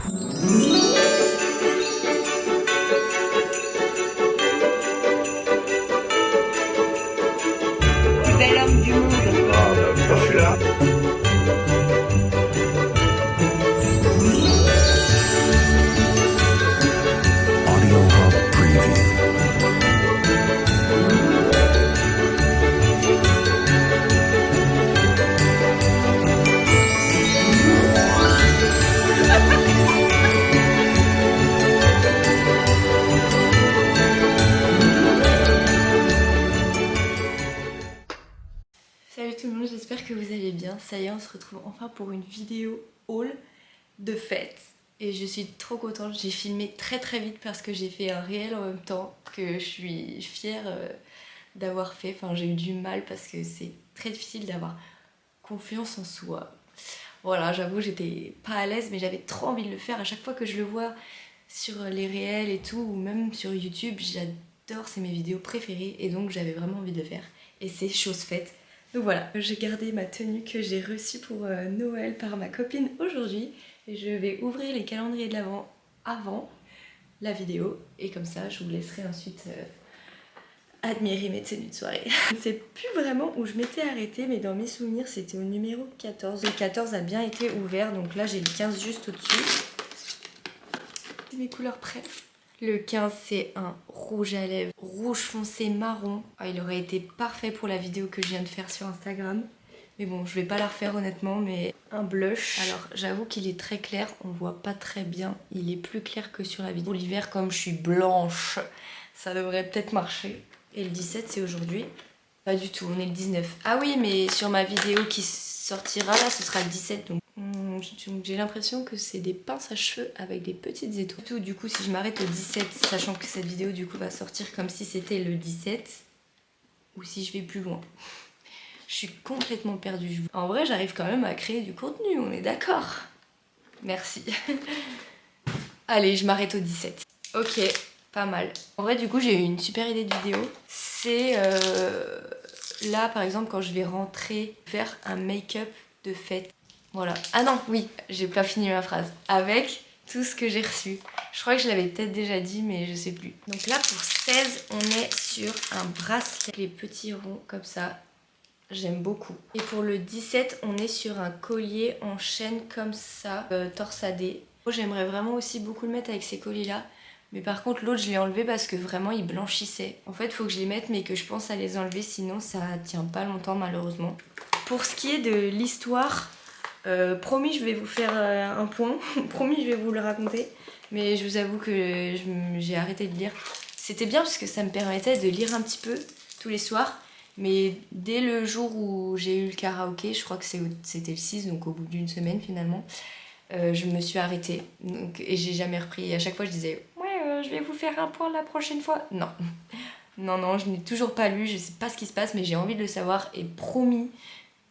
Bel homme du monde. Ah, bah, je suis là. Audio Hub Preview. Salut tout le monde, j'espère que vous allez bien. Ça y est, on se retrouve enfin pour une vidéo haul de fête. Et je suis trop contente, j'ai filmé très vite parce que j'ai fait un réel en même temps que je suis fière d'avoir fait. Enfin, j'ai eu du mal parce que c'est très difficile d'avoir confiance en soi. Voilà, j'avoue, j'étais pas à l'aise, mais j'avais trop envie de le faire. À chaque fois que je le vois sur les réels et tout, ou même sur YouTube, j'adore, c'est mes vidéos préférées. Et donc, j'avais vraiment envie de le faire. Et c'est chose faite. Donc voilà, j'ai gardé ma tenue que j'ai reçue pour Noël par ma copine aujourd'hui. Et je vais ouvrir les calendriers de l'Avent avant la vidéo. Et comme ça, je vous laisserai ensuite admirer mes tenues de soirée. Je ne sais plus vraiment où je m'étais arrêtée, mais dans mes souvenirs, c'était au numéro 14. Le 14 a bien été ouvert, donc là, j'ai le 15 juste au-dessus. C'est mes couleurs prêtes. Le 15, c'est un rouge à lèvres, rouge foncé marron. Ah, il aurait été parfait pour la vidéo que je viens de faire sur Instagram. Mais bon, je vais pas la refaire honnêtement, mais un blush. Alors, j'avoue qu'il est très clair, on voit pas très bien. Il est plus clair que sur la vidéo. Pour l'hiver, comme je suis blanche, ça devrait peut-être marcher. Et le 17, c'est aujourd'hui. Pas du tout, on est le 19. Ah oui, mais sur ma vidéo qui sortira là, ce sera le 17, donc j'ai l'impression que c'est des pinces à cheveux avec des petites étoiles. Du coup, si je m'arrête au 17, sachant que cette vidéo du coup va sortir comme si c'était le 17, ou si je vais plus loin. Je suis complètement perdue. En vrai, j'arrive quand même à créer du contenu, on est d'accord. Merci. Allez, je m'arrête au 17. Ok, pas mal. En vrai, du coup, j'ai eu une super idée de vidéo. C'est là, par exemple, quand je vais rentrer, faire un make-up de fête. Voilà. Ah non, oui, j'ai pas fini ma phrase. Avec tout ce que j'ai reçu. Je crois que je l'avais peut-être déjà dit, mais je sais plus. Donc là, pour 16, on est sur un bracelet. Les petits ronds comme ça. J'aime beaucoup. Et pour le 17, on est sur un collier en chaîne comme ça, torsadé. J'aimerais vraiment aussi beaucoup le mettre avec ces colliers-là. Mais par contre, l'autre, je l'ai enlevé parce que vraiment, il blanchissait. En fait, il faut que je les mette, mais que je pense à les enlever, sinon ça tient pas longtemps, malheureusement. Pour ce qui est de l'histoire, promis, je vais vous faire un point. Promis, je vais vous le raconter. Mais je vous avoue que j'ai arrêté de lire. C'était bien parce que ça me permettait de lire un petit peu tous les soirs. Mais dès le jour où j'ai eu le karaoké, je crois que c'était le 6, donc au bout d'une semaine finalement, je me suis arrêtée. Et j'ai jamais repris. Et à chaque fois, je disais « Ouais, je vais vous faire un point la prochaine fois. » Non. Non, je n'ai toujours pas lu. Je sais pas ce qui se passe, mais j'ai envie de le savoir. Et promis,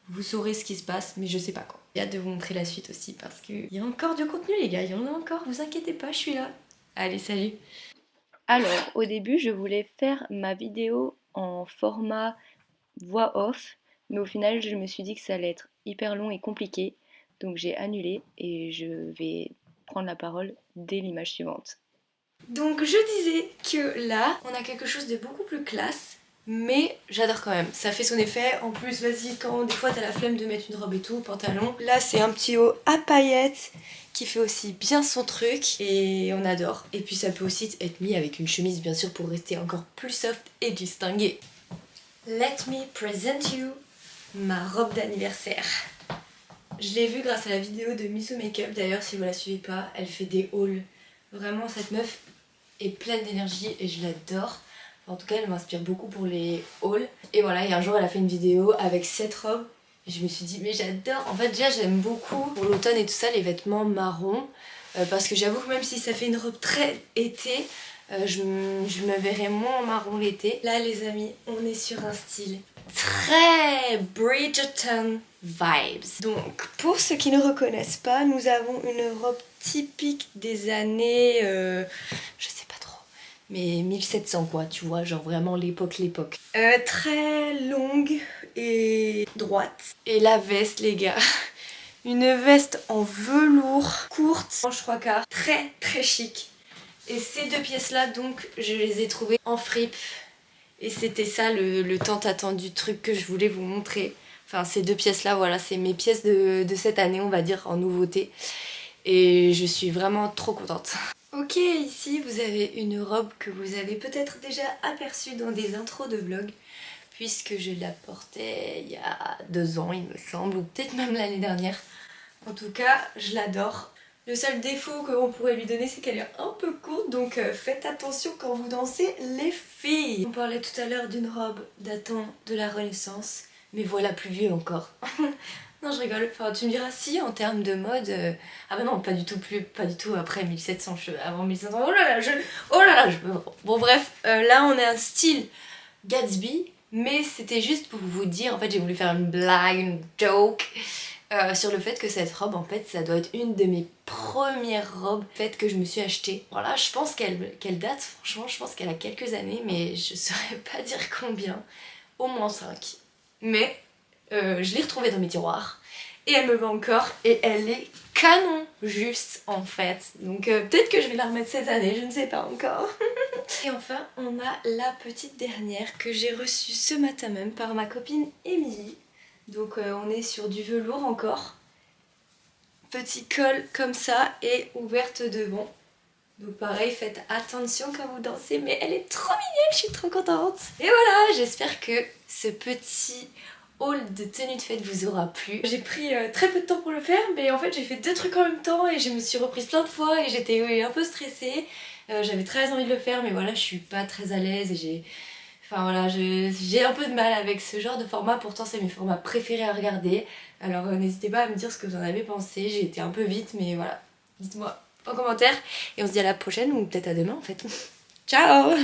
vous saurez ce qui se passe, mais je sais pas quand. J'ai hâte de vous montrer la suite aussi, parce qu'il y a encore du contenu, les gars. Il y en a encore, vous inquiétez pas, je suis là. Allez, salut. Alors, au début, je voulais faire ma vidéo en format voix off, mais au final je me suis dit que ça allait être hyper long et compliqué, donc j'ai annulé et je vais prendre la parole dès l'image suivante. Donc je disais que là, on a quelque chose de beaucoup plus classe, mais j'adore quand même, ça fait son effet. En plus, vas-y, quand des fois t'as la flemme de mettre une robe et tout, pantalon, là c'est un petit haut à paillettes qui fait aussi bien son truc et on adore. Et puis ça peut aussi être mis avec une chemise bien sûr pour rester encore plus soft et distingué. Let me present you ma robe d'anniversaire. Je l'ai vue grâce à la vidéo de Miso Makeup. D'ailleurs, si vous la suivez pas, elle fait des hauls. Vraiment, cette meuf est pleine d'énergie et je l'adore. En tout cas, elle m'inspire beaucoup pour les hauls. Et voilà, et un jour, elle a fait une vidéo avec cette robe. Et je me suis dit, mais j'adore. En fait, déjà, j'aime beaucoup pour l'automne et tout ça, les vêtements marrons. Parce que j'avoue que même si ça fait une robe très été, je me verrais moins en marron l'été. Là les amis, on est sur un style très Bridgerton vibes. Donc pour ceux qui ne reconnaissent pas, nous avons une robe typique des années, je sais pas trop, mais 1700 quoi, tu vois, genre vraiment l'époque. Très longue et droite. Et la veste les gars, une veste en velours velours, courte, manche 3/4, très très chic. Et ces deux pièces là donc je les ai trouvées en fripe. Et c'était ça le tant attendu truc que je voulais vous montrer. Enfin ces deux pièces là, voilà, c'est mes pièces de cette année on va dire en nouveauté. Et je suis vraiment trop contente. Ok, ici vous avez une robe que vous avez peut-être déjà aperçue dans des intros de vlog, puisque je la portais il y a 2 ans il me semble, ou peut-être même l'année dernière. En tout cas, je l'adore. Le seul défaut qu'on pourrait lui donner, c'est qu'elle est un peu courte, donc faites attention quand vous dansez les filles. On parlait tout à l'heure d'une robe datant de la Renaissance, mais voilà plus vieux encore. Non, je rigole. Enfin, tu me diras si en termes de mode. Ah bah non, pas du tout après 1700, avant 1700. Oh là là, Bon bref, là on est un style Gatsby, mais c'était juste pour vous dire, en fait j'ai voulu faire une blague, une joke sur le fait que cette robe, en fait, ça doit être une de mes premières robes faites que je me suis achetée. Voilà, je pense qu'elle date, franchement, je pense qu'elle a quelques années, mais je saurais pas dire combien. Au moins 5. Mais je l'ai retrouvée dans mes tiroirs et elle me va encore et elle est canon juste en fait. Donc peut-être que je vais la remettre cette année, je ne sais pas encore. Et enfin on a la petite dernière que j'ai reçue ce matin même par ma copine Émilie. Donc on est sur du velours encore. Petit col comme ça et ouverte devant. Donc pareil, faites attention quand vous dansez, mais elle est trop mignonne, je suis trop contente. Et voilà, j'espère que ce petit haul de tenue de fête vous aura plu. J'ai pris très peu de temps pour le faire, mais en fait j'ai fait 2 trucs en même temps et je me suis reprise plein de fois et j'étais un peu stressée. J'avais très envie de le faire, mais voilà, je suis pas très à l'aise et j'ai... Enfin voilà, j'ai un peu de mal avec ce genre de format, pourtant c'est mes formats préférés à regarder. Alors n'hésitez pas à me dire ce que vous en avez pensé, j'ai été un peu vite, mais voilà, dites-moi en commentaire et on se dit à la prochaine ou peut-être à demain en fait. Ciao!